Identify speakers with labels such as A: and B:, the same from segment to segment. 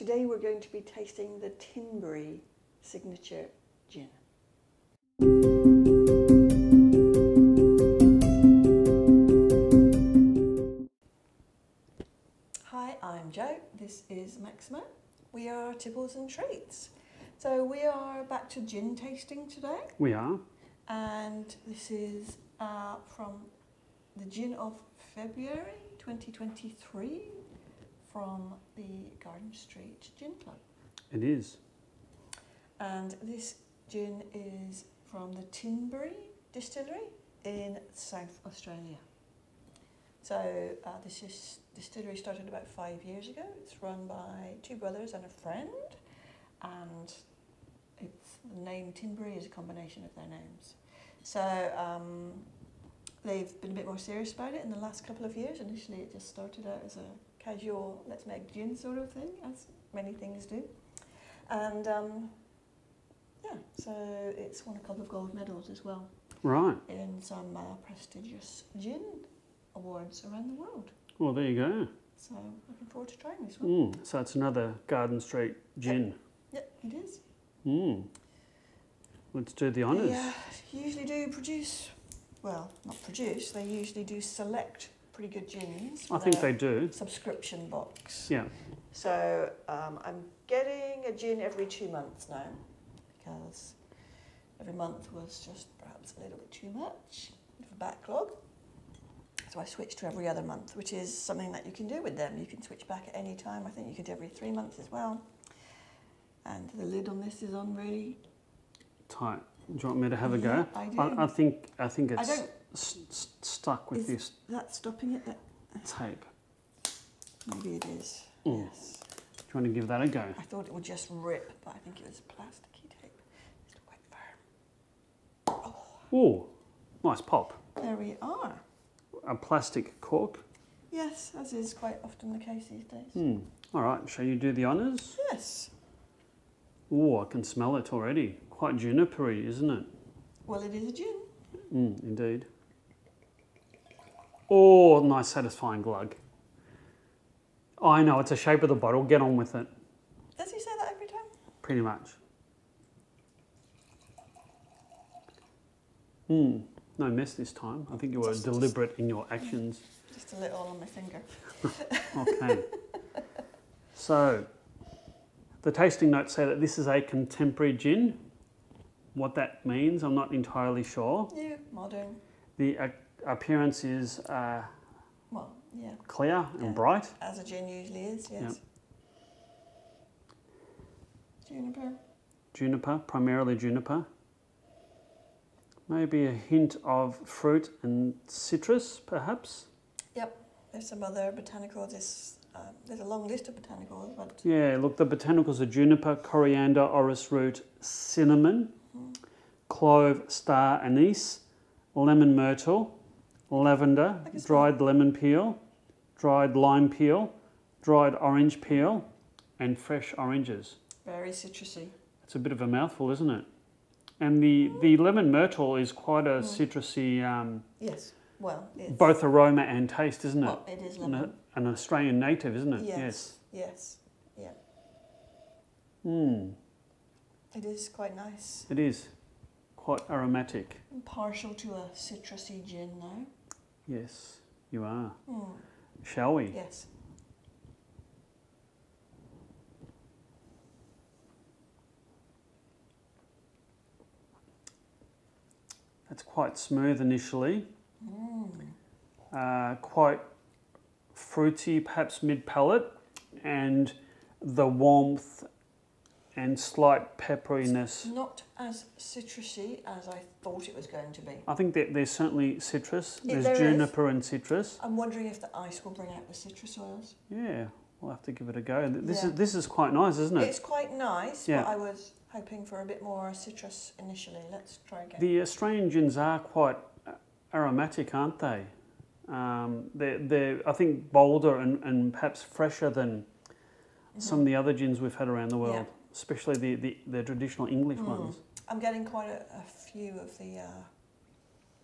A: Today we're going to be tasting the Tinberry signature gin. Hi, I'm Jo. This is Maxima. We are Tipbles and Treats. So we are back to gin tasting today.
B: We are.
A: And this is from the gin of February 2023 from the Garden Street Gin Club.
B: It is.
A: And this gin is from the Tinberry distillery in South Australia. So this distillery started about 5 years ago. It's run by two brothers and a friend, and the name Tinberry is a combination of their names. So they've been a bit more serious about it in the last couple of years. Initially it just started out as a casual, let's make gin sort of thing, as many things do. And yeah, so it's won a couple of gold medals as well.
B: Right.
A: In some prestigious gin awards around the world.
B: Well, there you go.
A: So looking forward to trying this one.
B: So it's another Garden Street gin.
A: Yep, it is.
B: Let's do the honours.
A: They usually do produce, well, not produce, they usually do select pretty good gins.
B: I think they do.
A: Subscription box.
B: Yeah.
A: So I'm getting a gin every 2 months now, because every month was just perhaps a little bit too much of a backlog. So I switched to every other month, which is something that you can do with them. You can switch back at any time. I think you can do every 3 months as well. And the lid on this is on really
B: tight. Do you want me to have a go?
A: I do.
B: I think it's stuck with this.
A: That's stopping it.
B: Tape.
A: Maybe it is. Yes.
B: Do you want to give that a go?
A: I thought it would just rip, but I think it was plasticky tape. It's quite firm.
B: Oh, nice pop.
A: There we are.
B: A plastic cork.
A: Yes, as is quite often the case these days.
B: All right, shall you do the honours?
A: Yes.
B: Oh, I can smell it already. Quite junipery, isn't it?
A: Well, it is a gin.
B: Indeed. Oh, nice satisfying glug. Oh, I know, it's the shape of the bottle. Get on with it.
A: Does he say that every time?
B: Pretty much. No mess this time. I think you were deliberate in your actions.
A: Just a little on my finger.
B: Okay. So, the tasting notes say that this is a contemporary gin. What that means, I'm not entirely sure.
A: Yeah, modern.
B: The appearance is
A: Well, yeah.
B: clear and bright.
A: As a gin usually is, yes.
B: Yep.
A: Juniper.
B: Juniper, primarily juniper. Maybe a hint of fruit and citrus, perhaps.
A: Yep. There's some other botanicals. There's a long list of botanicals, but
B: Yeah, look, the botanicals are juniper, coriander, orris root, cinnamon, clove, star anise, lemon myrtle, lavender, dried lemon peel, dried lime peel, dried orange peel, and fresh oranges.
A: very citrusy.
B: It's a bit of a mouthful, isn't it? And the lemon myrtle is quite a citrusy,
A: Yes. Well, it's
B: both aroma and taste, isn't it?
A: well, it is lemon.
B: An Australian native, isn't it?
A: Yes. Yes. Yeah. It is quite nice.
B: It is. Quite aromatic.
A: I'm partial to a citrusy gin now.
B: Yes, you are. Shall we?
A: Yes.
B: It's quite smooth initially. Quite fruity, perhaps mid-palate, and the warmth and slight pepperiness.
A: It's not as citrusy as I thought it was going to be.
B: I think that there's certainly citrus.
A: Yeah,
B: There's
A: there
B: juniper and citrus.
A: I'm wondering if the ice will bring out the citrus oils.
B: Yeah, we'll have to give it a go. This is quite nice, isn't it?
A: It's quite nice,
B: Yeah.
A: but I was hoping for a bit more citrus initially. Let's try again.
B: The Australian gins are quite aromatic, aren't they? They're I think, bolder and perhaps fresher than some of the other gins we've had around the world, especially the traditional English ones.
A: I'm getting quite a few of the...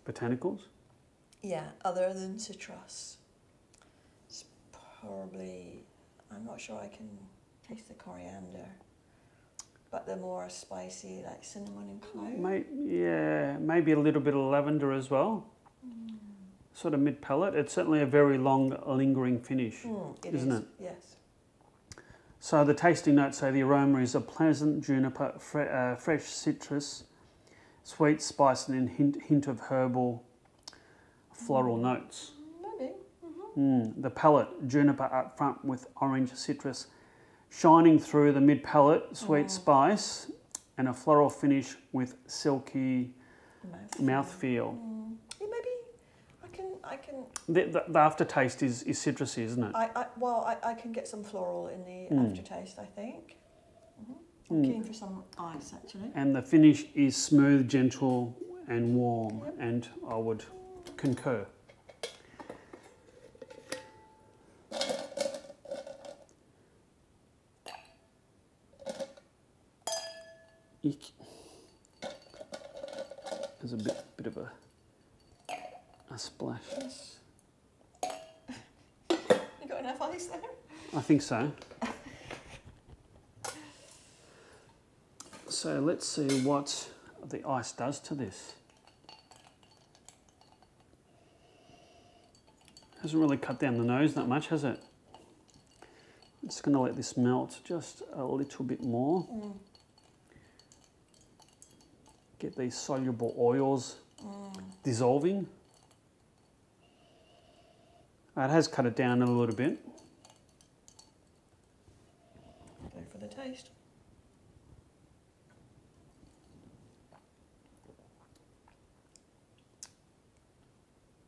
B: Botanicals?
A: Yeah, other than citrus. It's probably... I'm not sure I can taste the coriander. But the more spicy, like cinnamon and clove.
B: Maybe a little bit of lavender as well. Sort of mid-palate. It's certainly a very long, lingering finish, isn't it?
A: Yes.
B: So the tasting notes say the aroma is a pleasant juniper, fresh citrus, sweet spice, and a hint of herbal, floral notes.
A: Maybe.
B: The palate, juniper up front with orange citrus, shining through the mid-palate, sweet spice, and a floral finish with silky mouthfeel.
A: Yeah, maybe I can.
B: The aftertaste is citrusy, isn't it?
A: I can get some floral in the aftertaste, I think. I'm keen for some ice, actually.
B: And the finish is smooth, gentle, and warm, and I would concur. Eek. There's a bit of a splash.
A: You got enough ice there?
B: I think so. So let's see what the ice does to this. Hasn't really cut down the nose that much, has it? I'm just going to let this melt just a little bit more. Get these soluble oils dissolving. It has cut it down a little bit.
A: Go for the taste.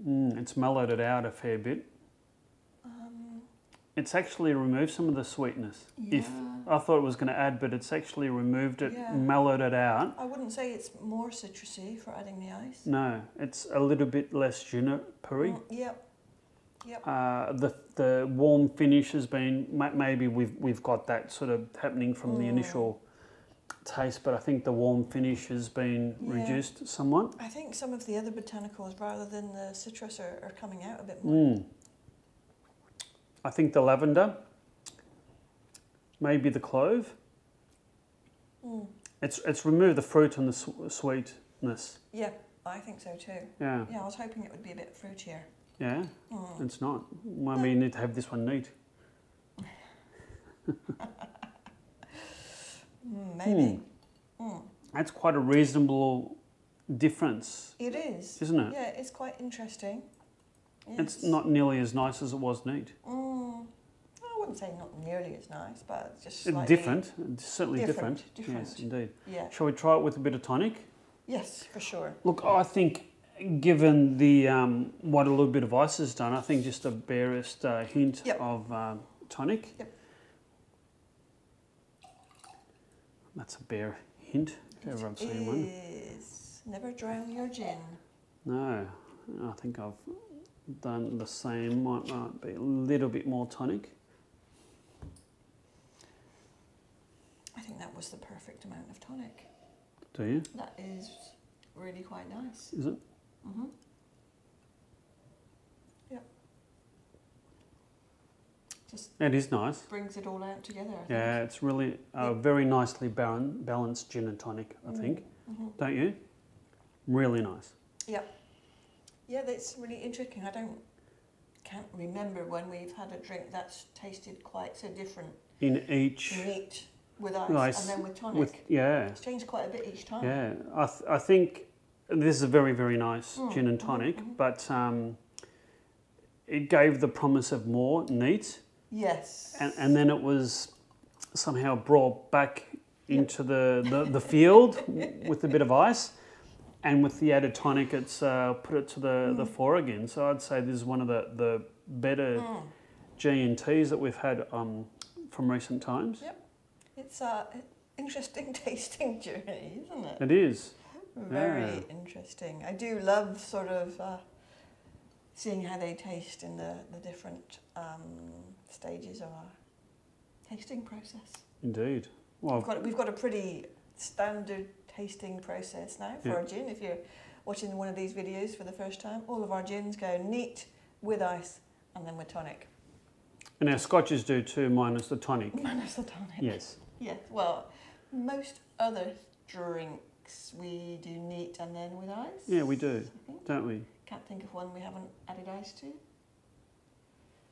B: It's mellowed it out a fair bit. It's actually removed some of the sweetness.
A: Yeah.
B: If I thought it was going to add, but it's actually removed it, mellowed it out.
A: I wouldn't say it's more citrusy for adding the ice.
B: No, it's a little bit less junipery.
A: Yep.
B: The warm finish has been, maybe we've got that sort of happening from the initial taste, but I think the warm finish has been reduced somewhat.
A: I think some of the other botanicals, rather than the citrus, are coming out a bit more.
B: I think the lavender, maybe the clove. It's removed the fruit and the sweetness.
A: Yeah, I think so too.
B: Yeah.
A: Yeah, I was hoping it would be a bit fruitier.
B: Yeah, it's not. Maybe you need to have this one neat.
A: Maybe.
B: That's quite a reasonable difference.
A: It is.
B: Isn't it?
A: Yeah, it's quite interesting. Yes.
B: It's not nearly as nice as it was neat.
A: I wouldn't say not nearly as nice, but just slightly
B: different. It's certainly different. Yes, indeed.
A: Yeah.
B: Shall we try it with a bit of tonic?
A: Yes, for sure.
B: Look, I think given the what a little bit of ice has done, I think just a barest hint of tonic.
A: Yep.
B: That's a bare hint, if ever I've seen one.
A: It is. Never drown your gin.
B: No, I think I've done the same. Might be a little bit more tonic.
A: I think that was the perfect amount of tonic.
B: Do you?
A: That is really quite nice.
B: Is it?
A: Yep. Just
B: it is nice.
A: brings it all out together, I think.
B: Yeah, it's really very nicely balanced gin and tonic, I think. Don't you? Really nice.
A: Yep. Yeah, that's really interesting. Can't remember when we've had a drink that's tasted quite so different.
B: In each.
A: Neat with ice and then with tonic. It's changed quite a bit each time.
B: Yeah, I think this is a very, very nice gin and tonic, but it gave the promise of more neat.
A: Yes.
B: And then it was somehow brought back into the field with a bit of ice. And with the added tonic, it's put it to the fore again. So I'd say this is one of the better G&Ts that we've had from recent times.
A: Yep. It's an interesting tasting journey, isn't it?
B: It is.
A: Very interesting. I do love sort of seeing how they taste in the different stages of our tasting process.
B: Indeed. Well,
A: We've got a pretty standard tasting process now for our gin. If you're watching one of these videos for the first time, all of our gins go neat with ice and then with tonic.
B: And our scotches do too, minus the tonic.
A: Minus the tonic.
B: Yes.
A: Yeah, well, most other drinks we do neat and then with ice.
B: Yeah, we do,
A: I think.
B: don't we?
A: Can't think of one we haven't added ice to.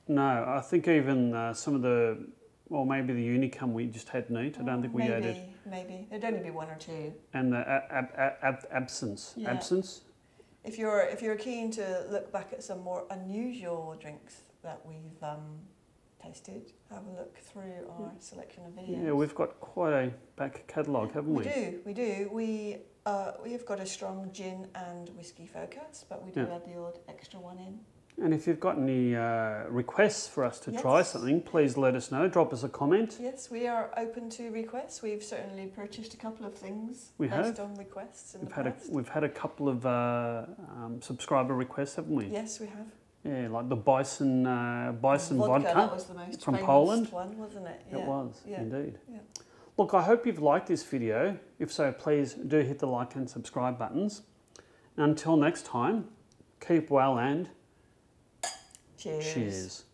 B: No, I think even some of the, well, maybe the Unicum we just had neat. I don't think we added.
A: Maybe. There'd only be one or two.
B: And the absence.
A: Yeah.
B: Absence.
A: If you're keen to look back at some more unusual drinks that we've tasted, have a look through our selection of videos.
B: Yeah, we've got quite a back catalogue, haven't we?
A: We do. We've got a strong gin and whiskey focus, but we do add the odd extra one in.
B: And if you've got any requests for us to try something, please let us know. Drop us a comment.
A: Yes, we are open to requests. We've certainly purchased a couple of things based on requests in the past.
B: We've had a couple of subscriber requests, haven't we?
A: Yes, we have.
B: Yeah, like the bison vodka
A: that was the most
B: from
A: famous
B: Poland.
A: one, wasn't it? Yeah.
B: It was, indeed.
A: Yeah.
B: Look, I hope you've liked this video. If so, please do hit the like and subscribe buttons. Until next time, keep well and
A: Cheers.
B: cheers.